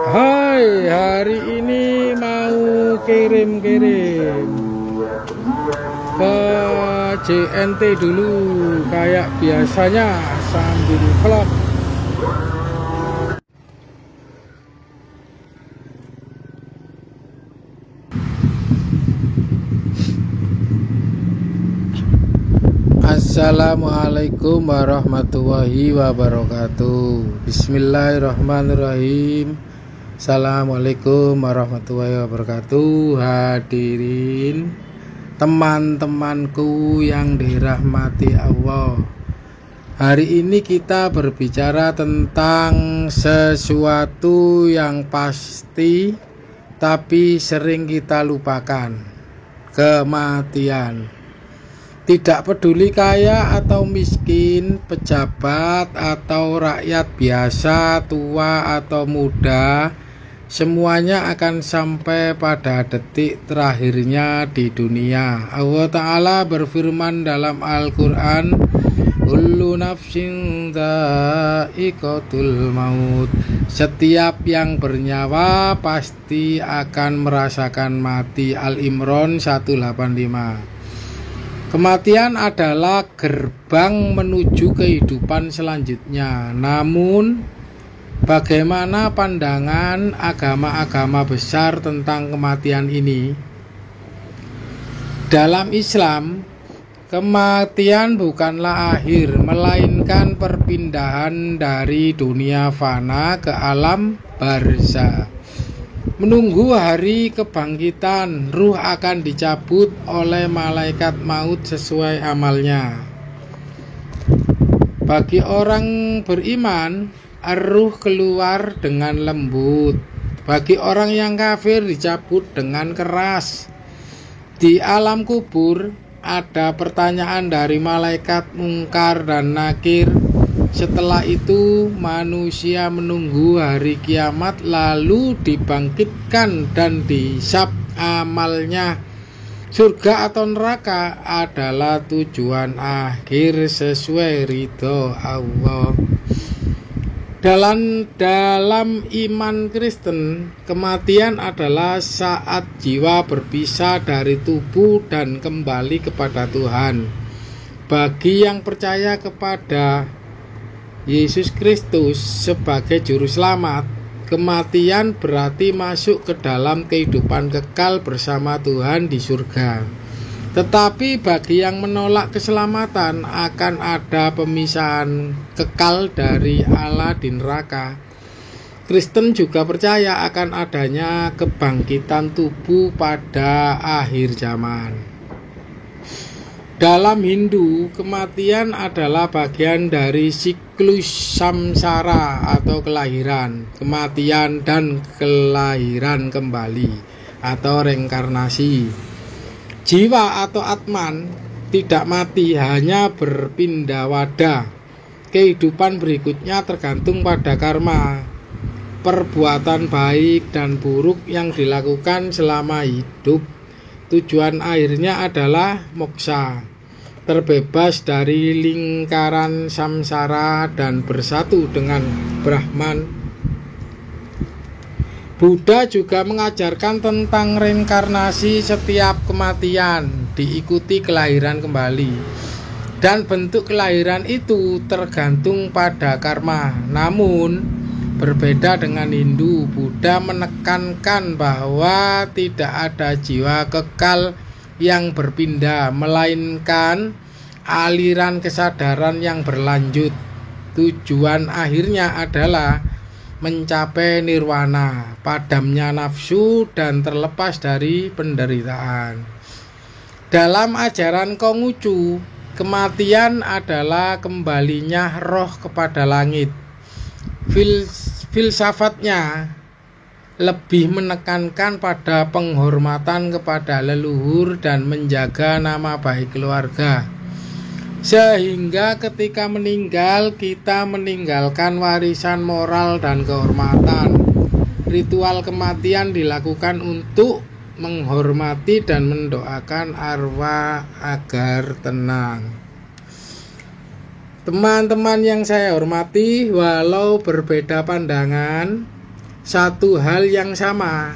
Hai, hari ini mau kirim-kirim ke JNT dulu kayak biasanya sambil vlog. Assalamualaikum warahmatullahi wabarakatuh. Bismillahirrahmanirrahim. Assalamualaikum warahmatullahi wabarakatuh. Hadirin teman-temanku yang dirahmati Allah, hari ini kita berbicara tentang sesuatu yang pasti tapi sering kita lupakan, kematian. Tidak peduli kaya atau miskin, pejabat atau rakyat biasa, tua atau muda, semuanya akan sampai pada detik terakhirnya di dunia. Allah Ta'ala berfirman dalam Al-Quran, kullu nafsin dha'iqatul maut. Setiap yang bernyawa pasti akan merasakan mati. Al-Imran 185. Kematian adalah gerbang menuju kehidupan selanjutnya. Namun, bagaimana pandangan agama-agama besar tentang kematian ini? Dalam Islam, kematian bukanlah akhir, melainkan perpindahan dari dunia fana ke alam barzah. Menunggu hari kebangkitan, ruh akan dicabut oleh malaikat maut sesuai amalnya. Bagi orang beriman, ruh keluar dengan lembut. Bagi orang yang kafir dicabut dengan keras. Di alam kubur ada pertanyaan dari malaikat Mungkar dan Nakir. Setelah itu manusia menunggu hari kiamat, lalu dibangkitkan dan dihisab amalnya. Surga atau neraka adalah tujuan akhir sesuai ridho Allah. Dalam iman Kristen, kematian adalah saat jiwa berpisah dari tubuh dan kembali kepada Tuhan. Bagi yang percaya kepada Yesus Kristus sebagai juru selamat, kematian berarti masuk ke dalam kehidupan kekal bersama Tuhan di surga. Tetapi bagi yang menolak keselamatan, akan ada pemisahan kekal dari Allah di neraka. Kristen juga percaya akan adanya kebangkitan tubuh pada akhir zaman. Dalam Hindu, kematian adalah bagian dari siklus samsara atau kelahiran, kematian, dan kelahiran kembali atau reinkarnasi. Jiwa atau atman tidak mati, hanya berpindah wadah. Kehidupan berikutnya tergantung pada karma, perbuatan baik dan buruk yang dilakukan selama hidup. Tujuan akhirnya adalah moksa, terbebas dari lingkaran samsara dan bersatu dengan Brahman. Buddha juga mengajarkan tentang reinkarnasi. Setiap kematian diikuti kelahiran kembali, dan bentuk kelahiran itu tergantung pada karma. Namun berbeda dengan Hindu, Buddha menekankan bahwa tidak ada jiwa kekal yang berpindah, melainkan aliran kesadaran yang berlanjut. Tujuan akhirnya adalah mencapai nirwana, padamnya nafsu dan terlepas dari penderitaan. Dalam ajaran Konghucu, kematian adalah kembalinya roh kepada langit. Filsafatnya lebih menekankan pada penghormatan kepada leluhur dan menjaga nama baik keluarga. Sehingga ketika meninggal, kita meninggalkan warisan moral dan kehormatan. Ritual kematian dilakukan untuk menghormati dan mendoakan arwah agar tenang. Teman-teman yang saya hormati, walau berbeda pandangan, satu hal yang sama.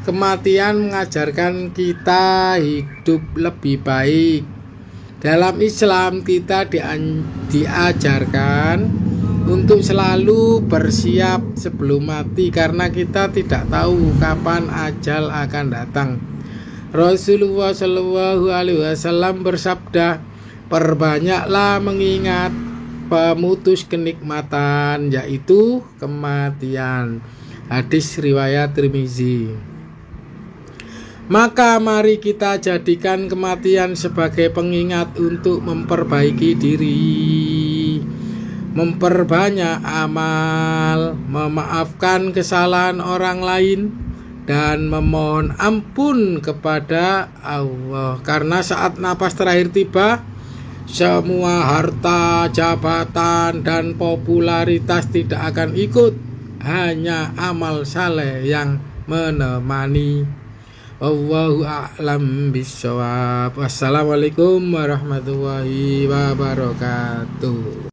Kematian mengajarkan kita hidup lebih baik. Dalam Islam kita diajarkan untuk selalu bersiap sebelum mati, karena kita tidak tahu kapan ajal akan datang. Rasulullah Shallallahu Alaihi Wasallam bersabda, perbanyaklah mengingat pemutus kenikmatan, yaitu kematian. Hadis riwayat Tirmizi. Maka mari kita jadikan kematian sebagai pengingat untuk memperbaiki diri, memperbanyak amal, memaafkan kesalahan orang lain, dan memohon ampun kepada Allah. Karena saat napas terakhir tiba, semua harta, jabatan, dan popularitas tidak akan ikut. Hanya amal saleh yang menemani. Wallahu a'lam bishawab. Wassalamualaikum warahmatullahi wabarakatuh.